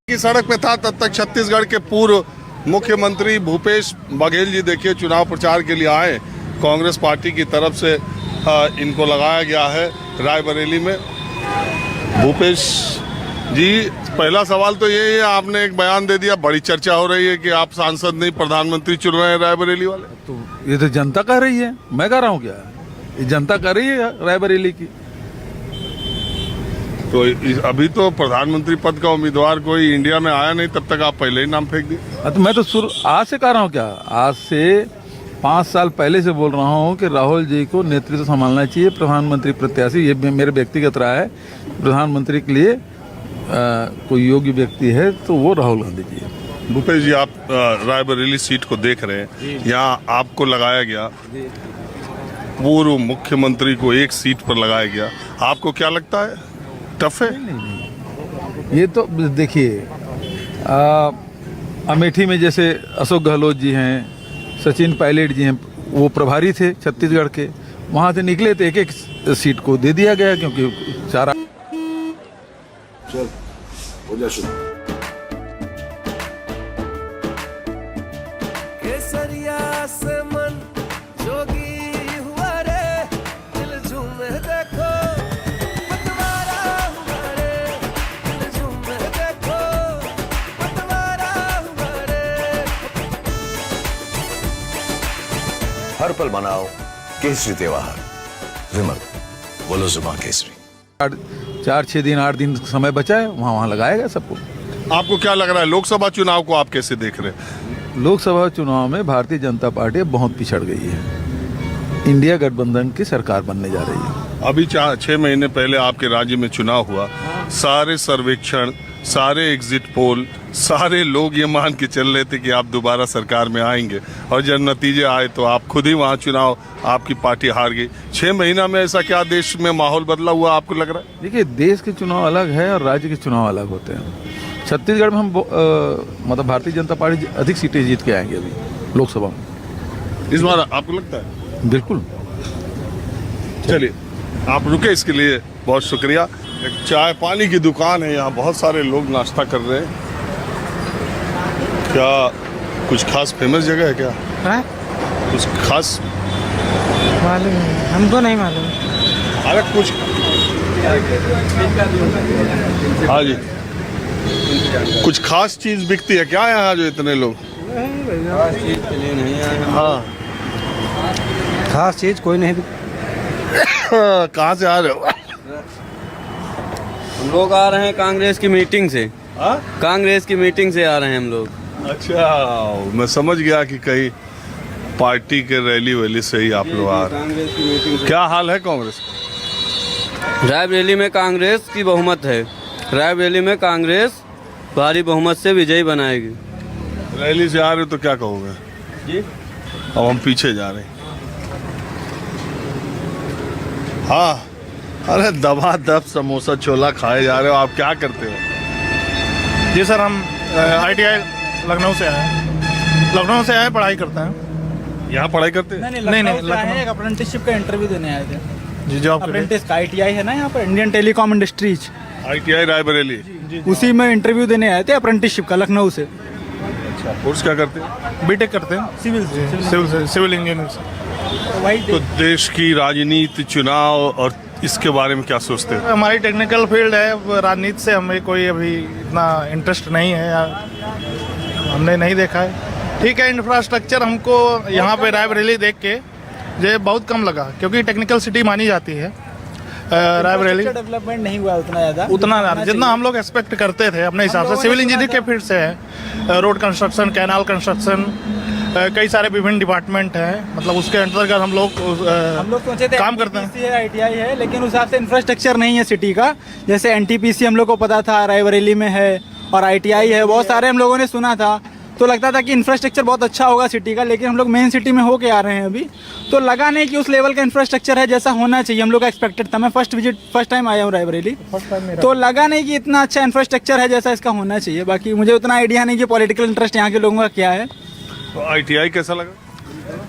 की सड़क पे था तब तक छत्तीसगढ़ के पूर्व मुख्यमंत्री भूपेश बघेल जी देखिए चुनाव प्रचार के लिए आए। कांग्रेस पार्टी की तरफ से इनको लगाया गया है रायबरेली में। भूपेश जी, पहला सवाल तो ये है, आपने एक बयान दे दिया, बड़ी चर्चा हो रही है कि आप सांसद नहीं प्रधानमंत्री चुन रहे हैं रायबरेली वाले। तो ये तो जनता कह रही है, मैं कह रहा हूँ क्या? ये जनता कह रही है रायबरेली की। तो अभी तो प्रधानमंत्री पद का उम्मीदवार कोई इंडिया में आया नहीं, तब तक आप पहले ही नाम फेंक दिए। तो मैं तो आज से कह रहा हूँ क्या, आज से 5 साल पहले से बोल रहा हूँ कि राहुल जी को नेतृत्व संभालना चाहिए, प्रधानमंत्री प्रत्याशी। ये मेरे व्यक्तिगत राय है। प्रधानमंत्री के लिए कोई योग्य व्यक्ति है तो वो राहुल गांधी जी है। भूपेश जी, आप रायबरेली सीट को देख रहे हैं, यहाँ आपको लगाया गया, पूर्व मुख्यमंत्री को एक सीट पर लगाया गया, आपको क्या लगता है टफ है? ये तो देखिए, अमेठी में जैसे अशोक गहलोत जी हैं, सचिन पायलट जी हैं, वो प्रभारी थे छत्तीसगढ़ के, वहाँ से निकले तो एक एक सीट को दे दिया गया, क्योंकि सारा चल हो जा शुरू। केसरिया से मन जोगी हुआ रे, दिल झूमे देखो पतवारा हुआ रे, दिल झूमे देखो पतवारा हुआ रे। हर पल मनाओ केसरी त्योहार। विमल, बोलो जुबां केसरी। 4-6 दिन 8 दिन समय बचा है, वहाँ लगाएगा सबको। आपको क्या लग रहा है लोकसभा चुनाव को आप कैसे देख रहे हैं? लोकसभा चुनाव में भारतीय जनता पार्टी बहुत पिछड़ गई है। इंडिया गठबंधन की सरकार बनने जा रही है। अभी 6 महीने पहले आपके राज्य में चुनाव हुआ, सारे सर्वेक्षण, सारे एग्जिट पोल, सारे लोग ये मान के चल रहे थे कि आप दोबारा सरकार में आएंगे, और जब नतीजे आए तो आप खुद ही वहाँ चुनाव, आपकी पार्टी हार गई। 6 महीना में ऐसा क्या देश में माहौल बदला हुआ आपको लग रहा है? देखिए, देश के चुनाव अलग है और राज्य के चुनाव अलग होते हैं। छत्तीसगढ़ में हम मतलब भारतीय जनता पार्टी अधिक सीटें जीत के आएंगे अभी लोकसभा में इस बार, आपको लगता है? बिल्कुल। चलिए, आप रुके, इसके लिए बहुत शुक्रिया। एक चाय पानी की दुकान है, यहाँ बहुत सारे लोग नाश्ता कर रहे हैं। क्या कुछ खास फेमस जगह है क्या? हाँ? कुछ खास मालूम नहीं, हमको नहीं मालूम। अरे कुछ, हाँ जी, कुछ खास चीज बिकती है क्या यहाँ जो इतने लोग? हाँ, खास चीज कोई नहीं। कहाँ से आ रहे हो? हम लोग आ रहे हैं कांग्रेस की मीटिंग से। हाँ? कांग्रेस की मीटिंग से आ रहे हैं हम लोग। अच्छा, मैं समझ गया कि कहीं पार्टी के रैली वैली से ही आप लोग आ रहे हैं। कांग्रेस की मीटिंग से। क्या हाल है कांग्रेस? रायबरेली में कांग्रेस की बहुमत है। रायबरेली में कांग्रेस भारी बहुमत से विजयी बनाएगी। रैली से आ रहे हो तो क्या कहोगे जी? अब हम पीछे जा रहे हैं। हाँ, अरे दबादब समोसा छोला खाए जा रहे हो, आप क्या करते हो? जी सर, हम ITI लखनऊ से आए हैं। लखनऊ से आए, पढ़ाई करते हैं। यहाँ पढ़ाई करते हैं? नहीं, लखनऊ। एक अप्रेंटिसशिप का इंटरव्यू देने आए थे। जी, जॉब के लिए। अप्रेंटिस का ITI है ना यहाँ पर, Indian telecom industries, ITI Raebareli. उसी में इंटरव्यू देने आए थे अप्रेंटिसशिप का, लखनऊ से। अच्छा, कोर्स क्या करते हैं? बीटेक करते हैं, सिविल इंजीनियर से। वही तो देश की राजनीति, चुनाव और इसके बारे में क्या सोचते हैं? हमारी टेक्निकल फील्ड है, राजनीति से हमें कोई अभी इतना इंटरेस्ट नहीं है, या हमने नहीं देखा है। ठीक है, इंफ्रास्ट्रक्चर हमको यहाँ पे रायबरेली देख के जो बहुत कम लगा, क्योंकि टेक्निकल सिटी मानी जाती है रायबरेली। डेवलपमेंट नहीं हुआ उतना जितना हम लोग एक्सपेक्ट करते थे अपने हिसाब से। सिविल इंजीनियरिंग के फील्ड से है, रोड कंस्ट्रक्शन, कैनाल कंस्ट्रक्शन, कई सारे विभिन्न डिपार्टमेंट हैं, मतलब उसके अंतर्गत हम लोग सोचे थे काम करते हैं। NTPC है, ITI है, लेकिन उस हिसाब से इंफ्रास्ट्रक्चर नहीं है सिटी का। जैसे NTPC हम लोग को पता था रायबरेली में है, और ITI है, बहुत सारे हम लोगों ने सुना था, तो लगता था कि इंफ्रास्ट्रक्चर बहुत अच्छा होगा सिटी का। लेकिन हम लोग मेन सिटी में होके आ रहे हैं अभी, तो लगा नहीं कि उस लेवल का इंफ्रास्ट्रक्चर है जैसा होना चाहिए। हम लोग का एक्सपेक्टेड था। मैं फर्स्ट टाइम आया हूँ रायबरेली, तो लगा नहीं कि इतना अच्छा इंफ्रास्ट्रक्चर है जैसा इसका होना चाहिए। बाकी मुझे उतना आइडिया नहीं कि पॉलिटिकल इंटरेस्ट यहाँ के लोगों का क्या है। तो ITI कैसा लगा?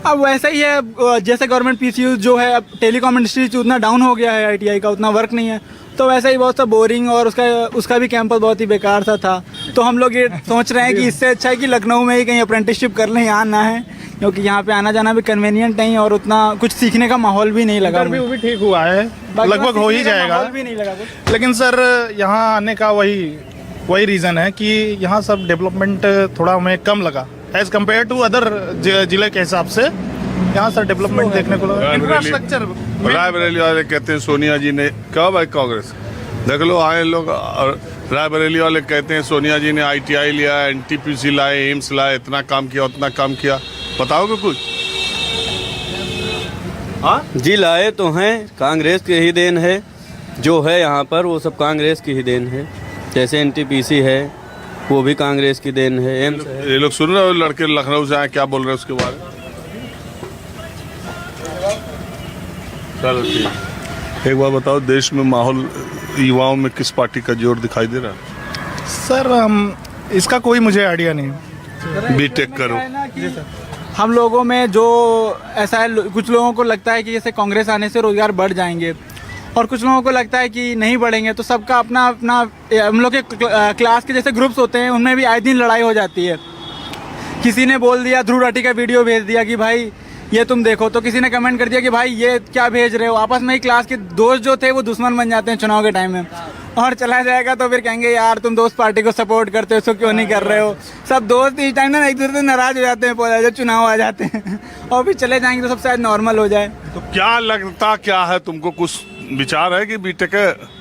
अब वैसा ही है, जैसे गवर्नमेंट पीसीयू जो है, अब टेलीकॉम इंडस्ट्री उतना डाउन हो गया है, आईटीआई का उतना वर्क नहीं है, तो वैसा ही बहुत सा बोरिंग, और उसका भी कैंपस बहुत ही बेकार सा था। तो हम लोग ये सोच रहे हैं कि इससे अच्छा है कि लखनऊ में ही कहीं अप्रेंटिसशिप कर लें, यहाँ ना है, क्योंकि यहाँ पे आना जाना भी कन्वीनियंट नहीं है और उतना कुछ सीखने का माहौल भी नहीं लगा। इंटरव्यू भी ठीक हुआ है, लगभग हो ही जाएगा, माहौल भी नहीं लगा कुछ। लेकिन सर यहाँ आने का वही रीज़न है कि यहाँ सब डेवलपमेंट थोड़ा हमें कम लगा एज कम्पेयर टू अदर जिले के हिसाब से। यहाँ सर डेवलपमेंट देखने को लगा, इंफ्रास्ट्रक्चर। रायबरेली वाले कहते हैं सोनिया जी ने, कब है कांग्रेस, देख लो आए लोग, और रायबरेली वाले कहते हैं सोनिया जी ने आईटीआई लिया, एनटीपीसी लाए, एम्स लाए, इतना काम किया, उतना काम किया, बताओगे कुछ? हाँ जी, लाए तो हैं, कांग्रेस की ही देन है, जो है यहाँ पर वो सब कांग्रेस की ही देन है। जैसे एनटीपीसी है वो भी कांग्रेस की देन है, एम्स है। ये लोग सुन रहे हो, लड़के लखनऊ से आए, क्या बोल रहे हैं उसके बारे में? चलो ठीक। एक बार बताओ, देश में माहौल, युवाओं में किस पार्टी का जोर दिखाई दे रहा है? सर इसका कोई मुझे आइडिया नहीं। बीटेक करो। हम लोगों में जो ऐसा है, कुछ लोगों को लगता है कि जैसे कांग्रेस आने से रोजगार बढ़ जाएंगे, और कुछ लोगों को लगता है कि नहीं बढ़ेंगे। तो सबका अपना अपना, हम लोग के क्लास के जैसे ग्रुप्स होते हैं, उनमें भी आए दिन लड़ाई हो जाती है। किसी ने बोल दिया, ध्रुव राठी का वीडियो भेज दिया कि भाई ये तुम देखो, तो किसी ने कमेंट कर दिया कि भाई ये क्या भेज रहे हो। आपस में ही क्लास के दोस्त जो थे वो दुश्मन बन जाते हैं चुनाव के टाइम में, और चला जाएगा तो फिर कहेंगे यार तुम दोस्त पार्टी को सपोर्ट करते हो, इसको क्यों नहीं कर रहे हो। सब दोस्त इस टाइम ना एक दूसरे से नाराज हो जाते हैं, जब चुनाव आ जाते हैं, और फिर चले जाएंगे तो सब शायद नॉर्मल हो जाए। तो क्या लगता क्या है तुमको, कुछ विचार है कि बीटेक है?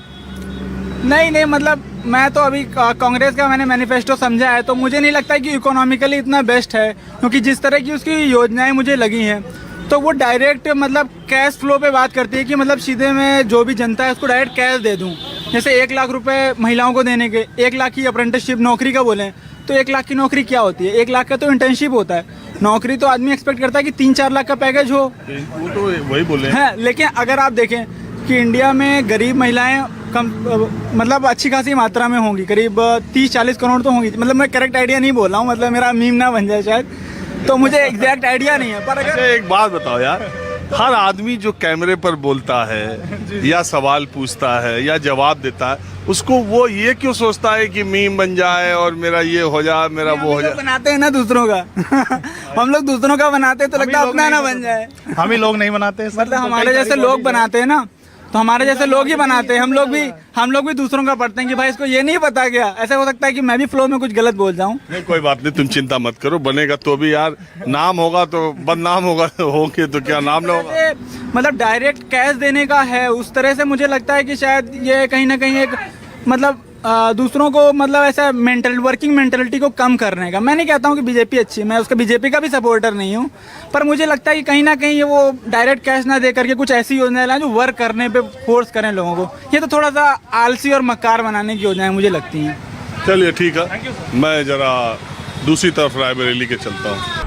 नहीं, मतलब मैं तो अभी कांग्रेस का मैंने मैनिफेस्टो समझा है, तो मुझे नहीं लगता कि इकोनॉमिकली इतना बेस्ट है, क्योंकि जिस तरह की उसकी योजनाएं मुझे लगी हैं, तो वो डायरेक्ट मतलब कैश फ्लो पे बात करती है कि मतलब सीधे मैं जो भी जनता है उसको डायरेक्ट कैश दे दूं। जैसे 1 लाख रुपए महिलाओं को देने के, 1 लाख की अप्रेंटिसशिप नौकरी का बोलें तो 1 लाख की नौकरी क्या होती है? 1 लाख का तो इंटर्नशिप होता है। नौकरी तो आदमी एक्सपेक्ट करता है कि 3-4 लाख का पैकेज हो, वो तो वही बोले है। लेकिन अगर आप देखें कि इंडिया में गरीब महिलाएं कम मतलब अच्छी खासी मात्रा में होंगी, करीब 30-40 करोड़ तो होंगी। मतलब मैं करेक्ट आइडिया नहीं बोल रहा हूँ, मतलब मेरा मीम ना बन जाए शायद, तो मुझे एग्जैक्ट आइडिया नहीं है। पर अगर एक बात बताओ यार, हर आदमी जो कैमरे पर बोलता है या सवाल पूछता है या जवाब देता है, उसको वो ये क्यों सोचता है कि मीम बन जाए और मेरा ये हो जाए, मेरा वो हो जाए? बनाते हैं ना दूसरों का हम लोग दूसरों का बनाते हैं तो लगता है अपना ना बन जाए। हम ही लोग नहीं बनाते, मतलब हमारे जैसे लोग बनाते हैं ना, तो हमारे जैसे लोग ही बनाते हैं। हम लोग भी दूसरों का पढ़ते हैं कि भाई इसको ये नहीं पता गया। ऐसा हो सकता है कि मैं भी फ्लो में कुछ गलत बोल जाऊं। नहीं, कोई बात नहीं, तुम चिंता मत करो, बनेगा तो भी यार, नाम होगा तो बदनाम होगा, होके तो क्या नाम ना होगा। मतलब डायरेक्ट कैश देने का है, उस तरह से मुझे लगता है कि शायद ये कहीं ना कहीं एक मतलब दूसरों को मतलब ऐसा वर्किंग मेंटेलिटी को कम करने का। मैं नहीं कहता हूँ कि बीजेपी अच्छी है, मैं उसका बीजेपी का भी सपोर्टर नहीं हूँ, पर मुझे लगता है कि कहीं ना कहीं ये वो डायरेक्ट कैश ना दे करके कुछ ऐसी योजनाएं लाएं जो वर्क करने पे फोर्स करें लोगों को। ये तो थोड़ा सा आलसी और मक्कार बनाने की योजनाएं मुझे लगती हैं। चलिए ठीक है, मैं जरा दूसरी तरफ रायबरेली के चलता हूँ।